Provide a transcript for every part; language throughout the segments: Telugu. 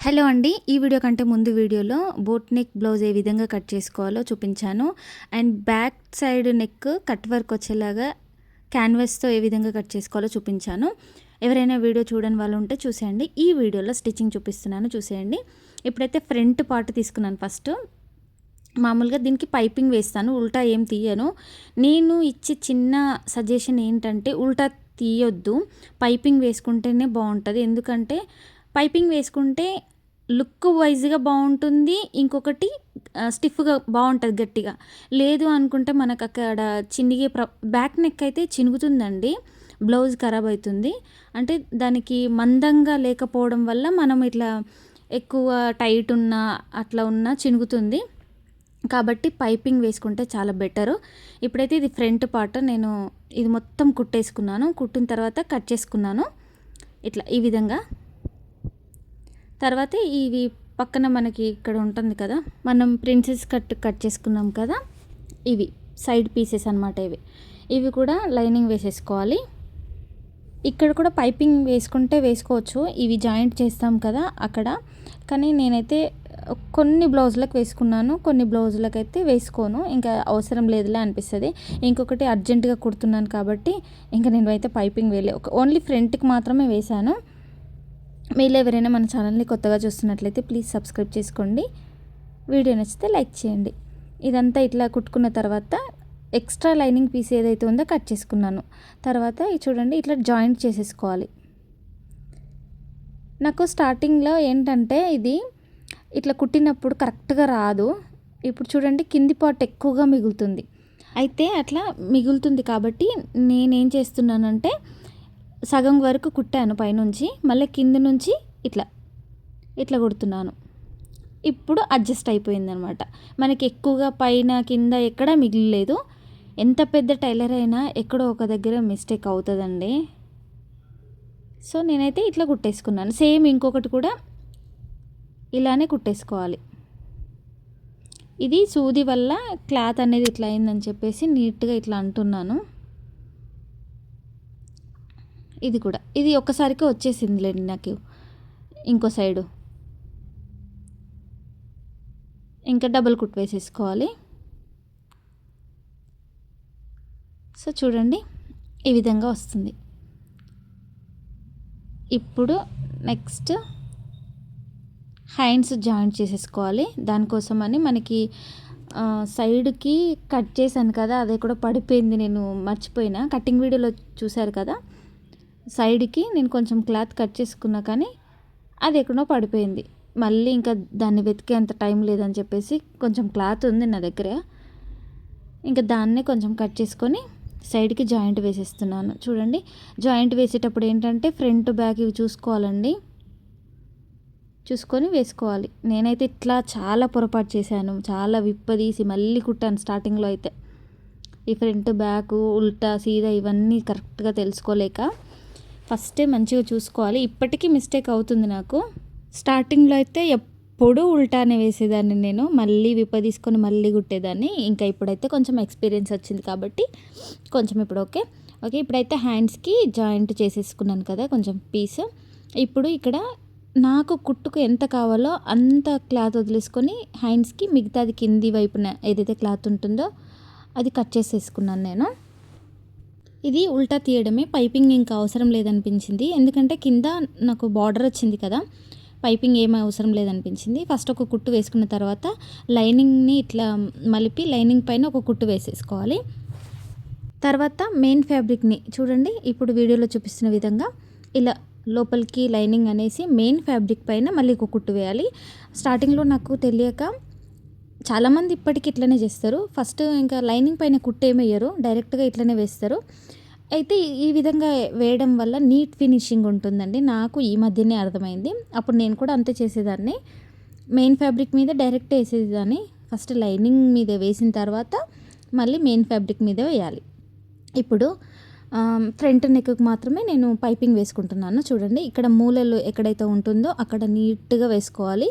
హలో అండి. ఈ వీడియో కంటే ముందు వీడియోలో బోట్ నెక్ బ్లౌజ్ ఏ విధంగా కట్ చేసుకోవాలో చూపించాను. And back side neck cut work వచ్చేలాగా క్యాన్వాస్తో ఏ విధంగా కట్ చేసుకోవాలో చూపించాను. ఎవరైనా వీడియో చూడని వాళ్ళు ఉంటే చూసేయండి. ఈ వీడియోలో స్టిచ్చింగ్ చూపిస్తున్నాను, చూసేయండి. ఇప్పుడైతే ఫ్రంట్ పార్ట్ తీసుకున్నాను. ఫస్ట్ మామూలుగా దీనికి పైపింగ్ వేస్తాను, ఉల్టా ఏం తీయను. నేను ఇచ్చే చిన్న సజెషన్ ఏంటంటే ఉల్టా తీయొద్దు, పైపింగ్ వేసుకుంటేనే బాగుంటుంది. ఎందుకంటే పైపింగ్ వేసుకుంటే లుక్ వైజ్గా బాగుంటుంది, ఇంకొకటి స్టిఫ్గా బాగుంటుంది గట్టిగా. లేదు అనుకుంటే మనకు అక్కడ చినిగే బ్యాక్ నెక్ అయితే చినుగుతుందండి, బ్లౌజ్ ఖరాబ్ అవుతుంది. అంటే దానికి మందంగా లేకపోవడం వల్ల మనం ఇట్లా ఎక్కువ టైట్ ఉన్నా అట్లా ఉన్నా చినుగుతుంది. కాబట్టి పైపింగ్ వేసుకుంటే చాలా బెటరు. ఇప్పుడైతే ఇది ఫ్రంట్ పార్ట్, నేను ఇది మొత్తం కుట్టేసుకున్నాను. కుట్టిన తర్వాత కట్ చేసుకున్నాను ఇట్లా ఈ విధంగా. తర్వాత ఇవి పక్కన మనకి ఇక్కడ ఉంటుంది కదా, మనం ప్రిన్సెస్ కట్ చేసుకున్నాం కదా, ఇవి సైడ్ పీసెస్ అనమాట. ఇవి కూడా లైనింగ్ వేసేసుకోవాలి. ఇక్కడ కూడా పైపింగ్ వేసుకుంటే వేసుకోవచ్చు, ఇవి జాయింట్ చేస్తాం కదా అక్కడ. కానీ నేనైతే కొన్ని బ్లౌజులకు వేసుకున్నాను, కొన్ని బ్లౌజులకు అయితే వేసుకోను, ఇంకా అవసరం లేదులే అనిపిస్తుంది. ఇంకొకటి అర్జెంటుగా కుడుతున్నాను కాబట్టి ఇంకా నేను అయితే పైపింగ్ వేయలే, ఓన్లీ ఫ్రంట్కి మాత్రమే వేశాను. మీలో ఎవరైనా మన ఛానల్ని కొత్తగా చూస్తున్నట్లయితే ప్లీజ్ సబ్స్క్రైబ్ చేసుకోండి. వీడియో నచ్చితే లైక్ చేయండి. ఇదంతా ఇట్లా కుట్టుకున్న తర్వాత ఎక్స్ట్రా లైనింగ్ పీస్ ఏదైతే ఉందో కట్ చేసుకున్నాను. తర్వాత చూడండి ఇట్లా జాయింట్ చేసేసుకోవాలి. నాకు స్టార్టింగ్లో ఏంటంటే ఇది ఇట్లా కుట్టినప్పుడు కరెక్ట్గా రాదు. ఇప్పుడు చూడండి కింది పార్ట్ ఎక్కువగా మిగులుతుంది. అయితే అట్లా మిగులుతుంది కాబట్టి నేనేం చేస్తున్నానంటే సగం వరకు కుట్టాను పైనుంచి, మళ్ళీ కింద నుంచి ఇట్లా ఇట్లా కుడుతున్నాను. ఇప్పుడు అడ్జస్ట్ అయిపోయింది అనమాట. మనకి ఎక్కువగా పైన కింద ఎక్కడ మిగిలిలేదు. ఎంత పెద్ద టైలర్ అయినా ఎక్కడో ఒక దగ్గర మిస్టేక్ అవుతుందండి. సో నేనైతే ఇట్లా కుట్టేసుకున్నాను. సేమ్ ఇంకొకటి కూడా ఇలానే కుట్టేసుకోవాలి. ఇది సూది వల్ల క్లాత్ అనేది ఇట్లా అయిందని చెప్పేసి నీట్గా ఇట్లా అంటున్నాను. ఇది ఒక్కసారికి వచ్చేసిందిలేండి నాకు. ఇంకో సైడు ఇంకా డబుల్ కుట్ వేసేసుకోవాలి. సో చూడండి ఈ విధంగా వస్తుంది. ఇప్పుడు నెక్స్ట్ హ్యాండ్స్ జాయింట్ చేసేసుకోవాలి. దానికోసమని మనకి సైడ్కి కట్ చేశాను కదా, అదే కూడా పడిపోయింది, నేను మర్చిపోయినా. కటింగ్ వీడియోలో చూశారు కదా, సైడ్కి నేను కొంచెం క్లాత్ కట్ చేసుకున్నా కానీ అది ఎక్కడో పడిపోయింది. మళ్ళీ ఇంకా దాన్ని వెతికే అంత టైం లేదని చెప్పేసి కొంచెం క్లాత్ ఉంది నా దగ్గర, ఇంకా దాన్నే కొంచెం కట్ చేసుకొని సైడ్కి జాయింట్ వేసేస్తున్నాను. చూడండి జాయింట్ వేసేటప్పుడు ఏంటంటే ఫ్రంట్ బ్యాక్ ఇవి చూసుకోవాలండి, చూసుకొని వేసుకోవాలి. నేనైతే ఇట్లా చాలా పొరపాటు చేశాను, చాలా విప్పదీసి మళ్ళీ కుట్టాను స్టార్టింగ్లో అయితే. ఈ ఫ్రంట్ బ్యాక్ ఉల్టా సీదా ఇవన్నీ కరెక్ట్గా తెలుసుకోలేక ఫస్టే మంచిగా చూసుకోవాలి. ఇప్పటికీ మిస్టేక్ అవుతుంది నాకు. స్టార్టింగ్లో అయితే ఎప్పుడూ ఉల్టానే వేసేదాన్ని నేను, మళ్ళీ విప్పదీసుకొని మళ్ళీ కుట్టేదాన్ని. ఇంకా ఇప్పుడైతే కొంచెం ఎక్స్పీరియన్స్ వచ్చింది కాబట్టి కొంచెం ఇప్పుడు ఓకే. ఇప్పుడైతే హ్యాండ్స్కి జాయింట్ చేసేసుకున్నాను కదా కొంచెం పీస్. ఇప్పుడు ఇక్కడ నాకు కుట్టుకు ఎంత కావాలో అంత క్లాత్ వదిలేసుకొని హ్యాండ్స్కి మిగతాది కింది వైపున ఏదైతే క్లాత్ ఉంటుందో అది కట్ చేసేసుకున్నాను నేను. ఇది ఉల్టా తీయడమే, పైపింగ్ ఇంకా అవసరం లేదనిపించింది. ఎందుకంటే కింద నాకు బార్డర్ వచ్చింది కదా, పైపింగ్ ఏమీ అవసరం లేదనిపించింది. ఫస్ట్ ఒక కుట్టు వేసుకున్న తర్వాత లైనింగ్ని ఇట్లా మలిపి లైనింగ్ పైన ఒక కుట్టు వేసేసుకోవాలి. తర్వాత మెయిన్ ఫ్యాబ్రిక్ని చూడండి ఇప్పుడు వీడియోలో చూపిస్తున్న విధంగా ఇలా లోపలికి లైనింగ్ అనేసి మెయిన్ ఫ్యాబ్రిక్ పైన మళ్ళీ ఒక కుట్టు వేయాలి. స్టార్టింగ్లో నాకు తెలియక చాలామంది ఇప్పటికి ఇట్లనే చేస్తారు. ఫస్ట్ ఇంకా లైనింగ్ పైన కుట్టు ఏమి వేయరు, డైరెక్ట్గా ఇట్లనే వేస్తారు. అయితే ఈ విధంగా వేయడం వల్ల నీట్ ఫినిషింగ్ ఉంటుందండి. నాకు ఈ మధ్యనే అర్థమైంది. అప్పుడు నేను కూడా అంతే చేసేదాన్ని, మెయిన్ ఫ్యాబ్రిక్ మీద డైరెక్ట్ వేసేదాన్ని. ఫస్ట్ లైనింగ్ మీద వేసిన తర్వాత మళ్ళీ మెయిన్ ఫ్యాబ్రిక్ మీద వేయాలి. ఇప్పుడు ఫ్రంట్ నెక్కి మాత్రమే నేను పైపింగ్ వేసుకుంటున్నాను. చూడండి ఇక్కడ మూలలు ఎక్కడైతే ఉంటుందో అక్కడ నీట్గా వేసుకోవాలి.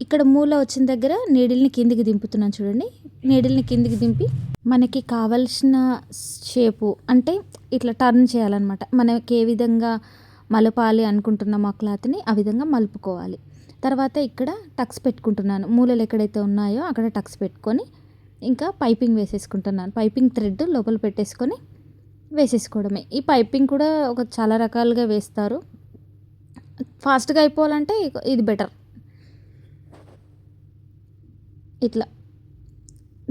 ఇక్కడ మూల వచ్చిన దగ్గర నీడిల్ని కిందికి దింపుతున్నాను. చూడండి నీడిల్ని కిందికి దింపి మనకి కావలసిన షేపు అంటే ఇట్లా టర్న్ చేయాలన్నమాట. మనకి ఏ విధంగా మలపాలి అనుకుంటున్నాం ఆ క్లాత్ని ఆ విధంగా మలుపుకోవాలి. తర్వాత ఇక్కడ టక్స్ పెట్టుకుంటున్నాను. మూలలు ఎక్కడైతే ఉన్నాయో అక్కడ టక్స్ పెట్టుకొని ఇంకా పైపింగ్ వేసేసుకుంటున్నాను. పైపింగ్ థ్రెడ్ లోపల పెట్టేసుకొని వేసేసుకోవడమే. ఈ పైపింగ్ కూడా చాలా రకాలుగా వేస్తారు. ఫాస్ట్గా అయిపోవాలంటే ఇది బెటర్. ఇట్లా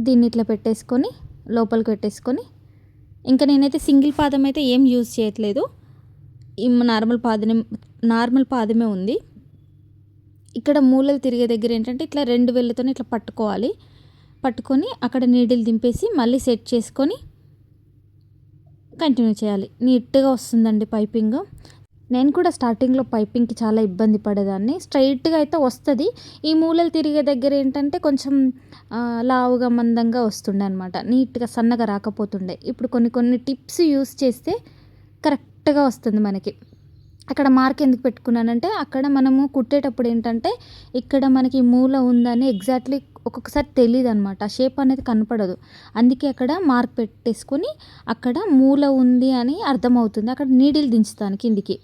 దీన్ని ఇట్లా పెట్టేసుకొని లోపలికి పెట్టేసుకొని ఇంకా నేనైతే సింగిల్ పాదం అయితే ఏం యూజ్ చేయట్లేదు. ఈ నార్మల్ పాదమే ఉంది. ఇక్కడ మూలలు తిరిగే దగ్గర ఏంటంటే ఇట్లా 2 వేళ్ళతో ఇట్లా పట్టుకొని అక్కడ నీడిల్ దింపేసి మళ్ళీ సెట్ చేసుకొని కంటిన్యూ చేయాలి. నీట్గా వస్తుందండి పైపింగ్. నేను కూడా స్టార్టింగ్లో పైపింగ్కి చాలా ఇబ్బంది పడేదాన్ని. స్ట్రైట్గా అయితే వస్తుంది. ఈ మూలలు తిరిగే దగ్గర ఏంటంటే కొంచెం లావుగా మందంగా వస్తుండే అనమాట. నీట్గా సన్నగా రాకపోతుండే. ఇప్పుడు కొన్ని టిప్స్ యూస్ చేస్తే కరెక్ట్గా వస్తుంది మనకి. అక్కడ మార్క్ ఎందుకు పెట్టుకున్నానంటే అక్కడ మనము కుట్టేటప్పుడు ఏంటంటే ఇక్కడ మనకి మూల ఉందని ఎగ్జాక్ట్లీ ఒక్కొక్కసారి తెలియదు అనమాట. షేప్ అనేది కనపడదు. అందుకే అక్కడ మార్క్ పెట్టేసుకొని అక్కడ మూల ఉంది అని అర్థమవుతుంది. అక్కడ నీడిల్ దించుతాను కిందికి.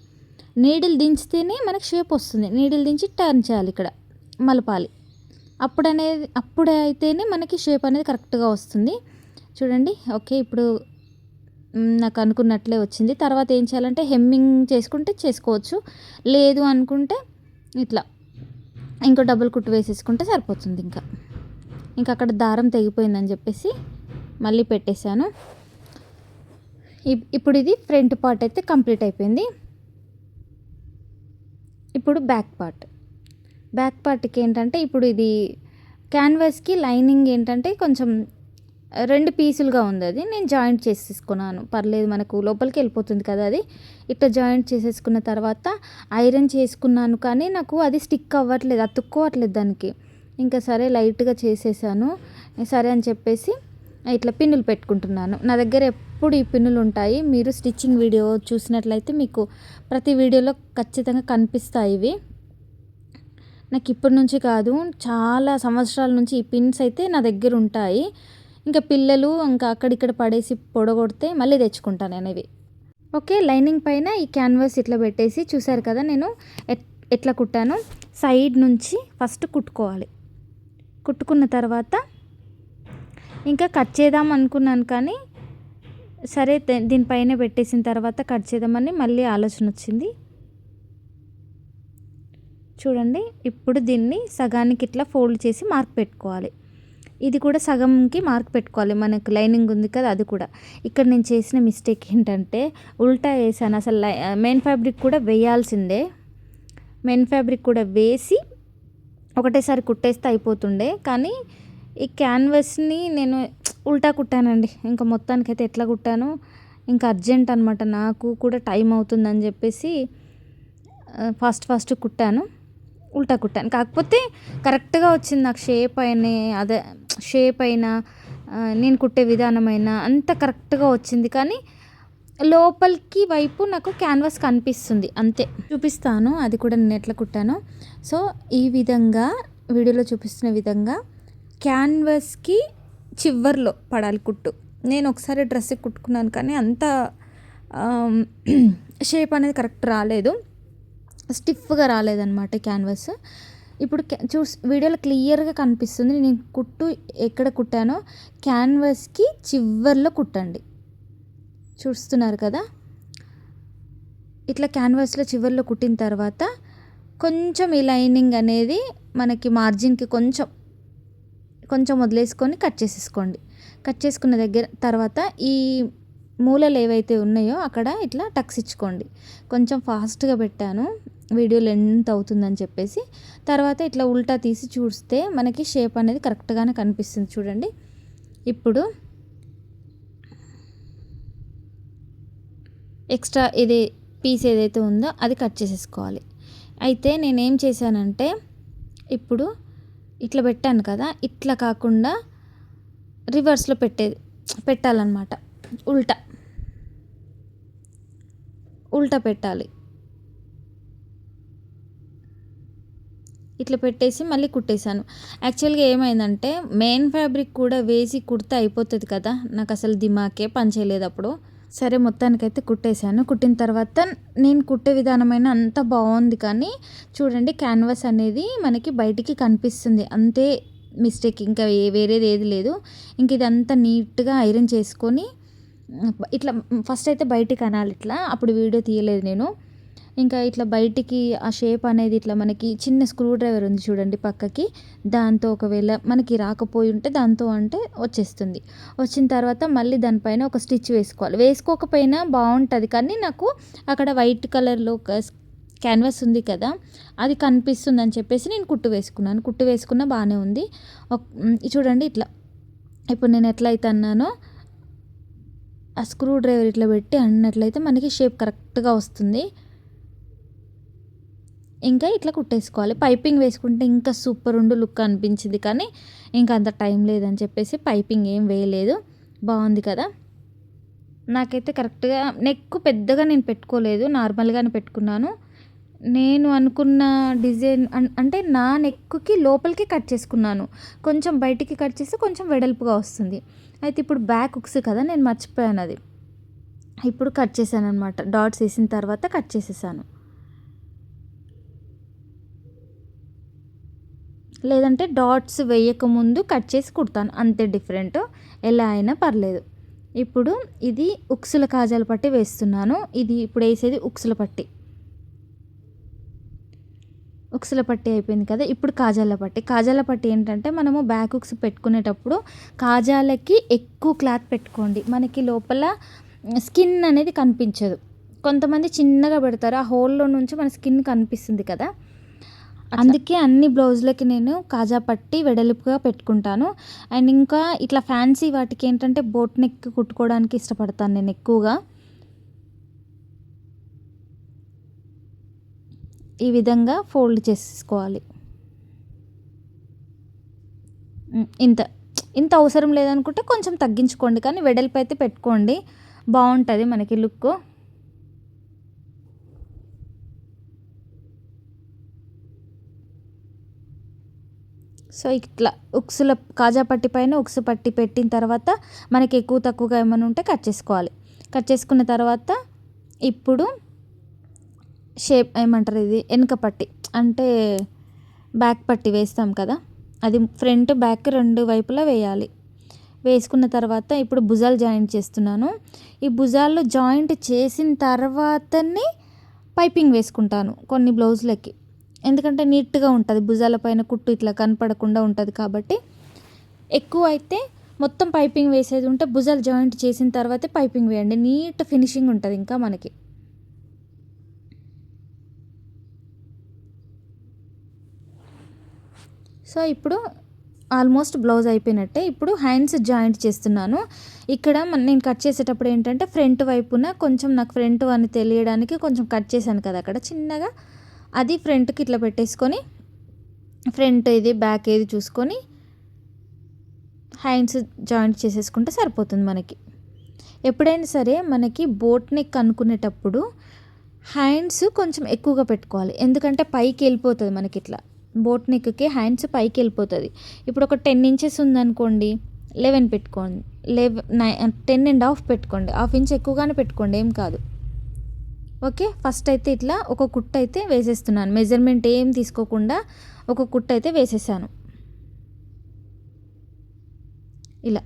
నీడిల్ దించితేనే మనకి షేప్ వస్తుంది. నీడిల్ దించి టర్న్ చేయాలి, ఇక్కడ మలపాలి. అప్పుడైతేనే మనకి షేప్ అనేది కరెక్ట్గా వస్తుంది. చూడండి. ఓకే, ఇప్పుడు నాకు అనుకున్నట్లే వచ్చింది. తర్వాత ఏం చేయాలంటే హెమ్మింగ్ చేసుకుంటే చేసుకోవచ్చు, లేదు అనుకుంటే ఇట్లా ఇంకో డబుల్ కుట్టు వేసేసుకుంటే సరిపోతుంది. ఇంకా అక్కడ దారం తెగిపోయిందని చెప్పేసి మళ్ళీ పెట్టేశాను. ఇప్పుడు ఇది ఫ్రంట్ పార్ట్ అయితే కంప్లీట్ అయిపోయింది. ఇప్పుడు బ్యాక్ పార్ట్కి ఏంటంటే ఇప్పుడు ఇది క్యాన్వాస్కి లైనింగ్ ఏంటంటే కొంచెం 2 పీసులుగా ఉంది. అది నేను జాయింట్ చేసేసుకున్నాను. పర్లేదు, మనకు లోపలికి వెళ్ళిపోతుంది కదా. అది ఇట్లా జాయింట్ చేసేసుకున్న తర్వాత ఐరన్ చేసుకున్నాను, కానీ నాకు అది స్టిక్ అవ్వట్లేదు, అతుక్కోవట్లేదు దానికి. ఇంకా సరే లైట్గా చేసేసాను. సరే అని చెప్పేసి ఇట్లా పిన్నులు పెట్టుకుంటున్నాను. నా దగ్గర ఎప్పుడు ఈ పిన్నులు ఉంటాయి. మీరు స్టిచ్చింగ్ వీడియో చూసినట్లయితే మీకు ప్రతి వీడియోలో ఖచ్చితంగా కనిపిస్తాయి ఇవి. నాకు ఇప్పటి నుంచి కాదు, చాలా సంవత్సరాల నుంచి ఈ పిన్స్ అయితే నా దగ్గర ఉంటాయి. ఇంకా పిల్లలు ఇంకా అక్కడిక్కడ పడేసి పొడగొడితే మళ్ళీ తెచ్చుకుంటాను నేను ఇవి. ఓకే, లైనింగ్ పైన ఈ క్యాన్వాస్ ఇట్లా పెట్టేసి చూసారు కదా నేను ఎట్లా కుట్టాను. సైడ్ నుంచి ఫస్ట్ కుట్టుకోవాలి. కుట్టుకున్న తర్వాత ఇంకా కట్ చేద్దాం అనుకున్నాను, కానీ సరే దీనిపైన పెట్టేసిన తర్వాత కట్ చేద్దామని మళ్ళీ ఆలోచన వచ్చింది. చూడండి, ఇప్పుడు దీన్ని సగానికి ఇట్లా ఫోల్డ్ చేసి మార్క్ పెట్టుకోవాలి. ఇది కూడా సగంకి మార్క్ పెట్టుకోవాలి. మనకు లైనింగ్ ఉంది కదా, అది కూడా. ఇక్కడ నేను చేసిన మిస్టేక్ ఏంటంటే ఉల్టా వేసాను. అసలు మెయిన్ ఫ్యాబ్రిక్ కూడా వేయాల్సిందే. మెయిన్ ఫ్యాబ్రిక్ కూడా వేసి ఒకటేసారి కుట్టేస్తే అయిపోతుండే, కానీ ఈ క్యాన్వాస్ని నేను ఉల్టా కుట్టానండి. ఇంకా మొత్తానికైతే ఎట్లా కుట్టాను, ఇంకా అర్జెంట్ అనమాట, నాకు కూడా టైం అవుతుందని చెప్పేసి ఫాస్ట్ కుట్టాను, ఉల్టా కుట్టాను. కాకపోతే కరెక్ట్గా వచ్చింది నాకు. షేప్ అయినా నేను కుట్టే విధానమైన అంత కరెక్ట్గా వచ్చింది, కానీ లోపలికి వైపు నాకు క్యాన్వాస్ కనిపిస్తుంది అంతే. చూపిస్తాను అది కూడా నేను ఎట్లా కుట్టాను. సో ఈ విధంగా వీడియోలో చూపిస్తున్న విధంగా క్యాన్వాస్కి చివర్లో పడాలి కుట్టు. నేను ఒకసారి డ్రెస్ కుట్టుకున్నాను, కానీ అంత షేప్ అనేది కరెక్ట్ రాలేదు, స్టిఫ్గా రాలేదన్నమాట క్యాన్వాస్. ఇప్పుడు వీడియోలో క్లియర్గా కనిపిస్తుంది. నేను కుట్టు ఎక్కడ కుట్టానో క్యాన్వాస్కి చివర్లో కుట్టండి. చూస్తున్నారు కదా, ఇట్లా క్యాన్వాస్లో చివర్లో కుట్టిన తర్వాత కొంచెం ఈ లైనింగ్ అనేది మనకి మార్జిన్కి కొంచెం వదిలేసుకొని కట్ చేసేసుకోండి. కట్ చేసుకున్న తర్వాత ఈ మూలలు ఏవైతే ఉన్నాయో అక్కడ ఇట్లా టక్స్ ఇచ్చుకోండి. కొంచెం ఫాస్ట్గా పెట్టాను, వీడియో లెంత్ అవుతుందని చెప్పేసి. తర్వాత ఇట్లా ఉల్టా తీసి చూస్తే మనకి షేప్ అనేది కరెక్ట్గానే కనిపిస్తుంది. చూడండి, ఇప్పుడు ఎక్స్ట్రా ఇది పీస్ ఏదైతే ఉందో అది కట్ చేసేసుకోవాలి. అయితే నేనేం చేశానంటే ఇప్పుడు ఇట్లా పెట్టాను కదా, ఇట్లా కాకుండా రివర్స్లో పెట్టాలన్నమాట. ఉల్టా పెట్టాలి. ఇట్లా పెట్టేసి మళ్ళీ కుట్టేశాను. యాక్చువల్గా ఏమైందంటే మెయిన్ ఫ్యాబ్రిక్ కూడా వేసి కుడితే అయిపోతుంది కదా, నాకు అసలు దిమాకే పనిచేయలేదు అప్పుడు. సరే మొత్తానికైతే కుట్టేశాను. కుట్టిన తర్వాత నేను కుట్టే విధానమైన అంత బాగుంది, కానీ చూడండి క్యాన్వాస్ అనేది మనకి బయటికి కనిపిస్తుంది అంతే మిస్టేక్, ఇంకా వేరేది ఏది లేదు. ఇంక ఇదంతా నీట్గా ఐరన్ చేసుకొని ఇట్లా ఫస్ట్ అయితే బయటికి అనాలి ఇట్లా, అప్పుడు వీడియో తీయలేదు నేను. ఇంకా ఇట్లా బయటికి ఆ షేప్ అనేది ఇట్లా మనకి చిన్న స్క్రూ డ్రైవర్ ఉంది చూడండి పక్కకి, దాంతో ఒకవేళ మనకి రాకపోయి ఉంటే దాంతో అంటే వచ్చేస్తుంది. వచ్చిన తర్వాత మళ్ళీ దానిపైన ఒక స్టిచ్ వేసుకోవాలి. వేసుకోకపోయినా బాగుంటుంది, కానీ నాకు అక్కడ వైట్ కలర్లో ఒక క్యాన్వాస్ ఉంది కదా, అది కనిపిస్తుంది అని చెప్పేసి నేను కుట్టు వేసుకున్నాను. కుట్టు వేసుకున్న బాగానే ఉంది. చూడండి ఇట్లా ఇప్పుడు నేను ఎట్లయితే అన్నానో ఆ స్క్రూ డ్రైవర్ ఇట్లా పెట్టి అన్నట్లయితే మనకి షేప్ కరెక్ట్గా వస్తుంది. ఇంకా ఇట్లా కుట్టేసుకోవాలి. పైపింగ్ వేసుకుంటే ఇంకా సూపర్ ఉండు లుక్ అనిపించింది, కానీ ఇంకా అంత టైం లేదని చెప్పేసి పైపింగ్ ఏం వేయలేదు. బాగుంది కదా. నాకైతే కరెక్ట్గా నెక్ పెద్దగా నేను పెట్టుకోలేదు, నార్మల్గానే పెట్టుకున్నాను. నేను అనుకున్న డిజైన్ అంటే నా నెక్కి లోపలికి కట్ చేసుకున్నాను, కొంచెం బయటికి కట్ చేస్తే కొంచెం వెడల్పుగా వస్తుంది. అయితే ఇప్పుడు బ్యాక్ హుక్స్ కదా, నేను మర్చిపోయాను అది. ఇప్పుడు కట్ చేశాను అనమాట, డాట్స్ వేసిన తర్వాత కట్ చేసేసాను. లేదంటే డాట్స్ వేయకముందు కట్ చేసి కుడతాను, అంతే డిఫరెంట్, ఎలా అయినా పర్లేదు. ఇప్పుడు ఇది ఉక్సుల కాజాల పట్టి వేస్తున్నాను. ఇది ఇప్పుడు వేసేది ఉక్సుల పట్టి. ఉక్సుల పట్టి అయిపోయింది కదా, ఇప్పుడు కాజాల పట్టి. కాజాల పట్టి ఏంటంటే మనము బ్యాక్ హుక్స్ పెట్టుకునేటప్పుడు కాజాలకి ఎక్కువ క్లాత్ పెట్టుకోండి, మనకి లోపల స్కిన్ అనేది కనిపించదు. కొంతమంది చిన్నగా పెడతారు, ఆ హోల్లో నుంచి మన స్కిన్ కనిపిస్తుంది కదా, అందుకే అన్ని బ్లౌజులకి నేను కాజా పట్టి వెడల్పుగా పెట్టుకుంటాను. అండ్ ఇంకా ఇట్లా ఫ్యాన్సీ వాటికి ఏంటంటే బోట్ నెక్ కుట్టుకోవడానికి ఇష్టపడతాను నేను ఎక్కువగా. ఈ విధంగా ఫోల్డ్ చేసుకోవాలి. ఇంత ఇంత అవసరం లేదనుకుంటే కొంచెం తగ్గించుకోండి, కానీ వెడల్పు అయితే పెట్టుకోండి, బాగుంటుంది మనకి లుక్. సో ఇట్లా ఉక్సుల కాజా పట్టి పైన ఉక్సు పట్టి పెట్టిన తర్వాత మనకి ఎక్కువ తక్కువగా ఏమైనా ఉంటే కట్ చేసుకోవాలి. కట్ చేసుకున్న తర్వాత ఇప్పుడు షేప్ ఏమంటారు, ఇది వెనుక పట్టి అంటే బ్యాక్ పట్టి వేస్తాం కదా, అది ఫ్రంట్ బ్యాక్ రెండు వైపులా వేయాలి. వేసుకున్న తర్వాత ఇప్పుడు భుజాలు జాయింట్ చేస్తున్నాను. ఈ భుజాలు జాయింట్ చేసిన తర్వాతనే పైపింగ్ వేసుకుంటాను కొన్ని బ్లౌజులకి, ఎందుకంటే నీట్గా ఉంటుంది, భుజాల పైన కుట్టు ఇట్లా కనపడకుండా ఉంటుంది. కాబట్టి ఎక్కువ అయితే మొత్తం పైపింగ్ వేసేది ఉంటే భుజాలు జాయింట్ చేసిన తర్వాతే పైపింగ్ వేయండి, నీట్ ఫినిషింగ్ ఉంటుంది ఇంకా మనకి. సో ఇప్పుడు ఆల్మోస్ట్ బ్లౌజ్ అయిపోయినట్టే. ఇప్పుడు హ్యాండ్స్ జాయింట్ చేస్తున్నాను. ఇక్కడ నేను కట్ చేసేటప్పుడు ఏంటంటే ఫ్రంట్ వైపున కొంచెం నాకు ఫ్రంట్ అని తెలియడానికి కొంచెం కట్ చేశాను కదా అక్కడ చిన్నగా, అది ఫ్రంట్కి ఇట్లా పెట్టేసుకొని ఫ్రంట్ ఇది బ్యాక్ ఏది చూసుకొని హ్యాండ్స్ జాయింట్ చేసేసుకుంటే సరిపోతుంది మనకి. ఎప్పుడైనా సరే మనకి బోట్ నెక్ అనుకునేటప్పుడు హ్యాండ్స్ కొంచెం ఎక్కువగా పెట్టుకోవాలి, ఎందుకంటే పైకి వెళ్ళిపోతుంది మనకి ఇట్లా బోట్ నెక్కి హ్యాండ్స్ పైకి వెళ్ళిపోతుంది. ఇప్పుడు ఒక 10 ఇంచెస్ ఉందనుకోండి, 11 పెట్టుకోండి, 10.5 పెట్టుకోండి, ½ ఇంచ్ ఎక్కువగానే పెట్టుకోండి, ఏం కాదు. ఓకే, ఫస్ట్ అయితే ఇట్లా ఒక కుట్టు అయితే వేసేస్తున్నాను, మెజర్మెంట్ ఏం తీసుకోకుండా ఒక కుట్టు అయితే వేసేసాను. ఇలా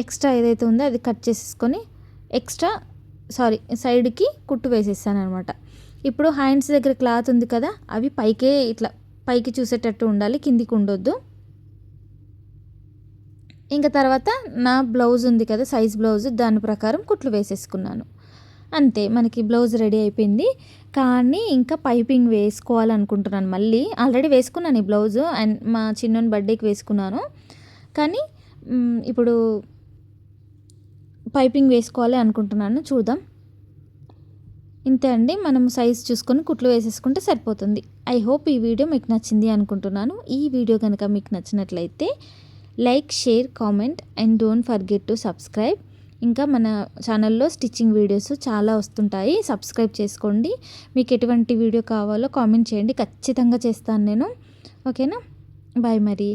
ఎక్స్ట్రా ఏదైతే ఉందో అది కట్ చేసేసుకొని సైడ్కి కుట్టు వేసేసాను అనమాట. ఇప్పుడు హ్యాండ్స్ దగ్గర క్లాత్ ఉంది కదా, అవి పైకే ఇట్లా పైకి చూసేటట్టు ఉండాలి, కిందికి ఉండొద్దు. ఇంకా తర్వాత నా బ్లౌజ్ ఉంది కదా, సైజ్ బ్లౌజ్, దాని ప్రకారం కుట్లు వేసేసుకున్నాను. అంతే, మనకి బ్లౌజ్ రెడీ అయిపోయింది. కానీ ఇంకా పైపింగ్ వేసుకోవాలనుకుంటున్నాను. మళ్ళీ ఆల్రెడీ వేసుకున్నాను ఈ బ్లౌజు, అండ్ మా చిన్నోని బర్త్డేకి వేసుకున్నాను, కానీ ఇప్పుడు పైపింగ్ వేసుకోవాలి అనుకుంటున్నాను, చూద్దాం. ఇంతే అండి, మనం సైజ్ చూసుకొని కుట్లు వేసేసుకుంటే సరిపోతుంది. ఐ హోప్ ఈ వీడియో మీకు నచ్చింది అనుకుంటున్నాను. ఈ వీడియో కనుక మీకు నచ్చినట్లయితే like, share, comment and don't forget to subscribe. ఇంకా మన ఛానల్లో స్టిచ్చింగ్ వీడియోస్ చాలా వస్తుంటాయి, సబ్స్క్రైబ్ చేసుకోండి. మీకు ఎటువంటి వీడియో కావాలో కామెంట్ చేయండి, ఖచ్చితంగా చేస్తాను నేను. ఓకేనా, బాయ్ మరి.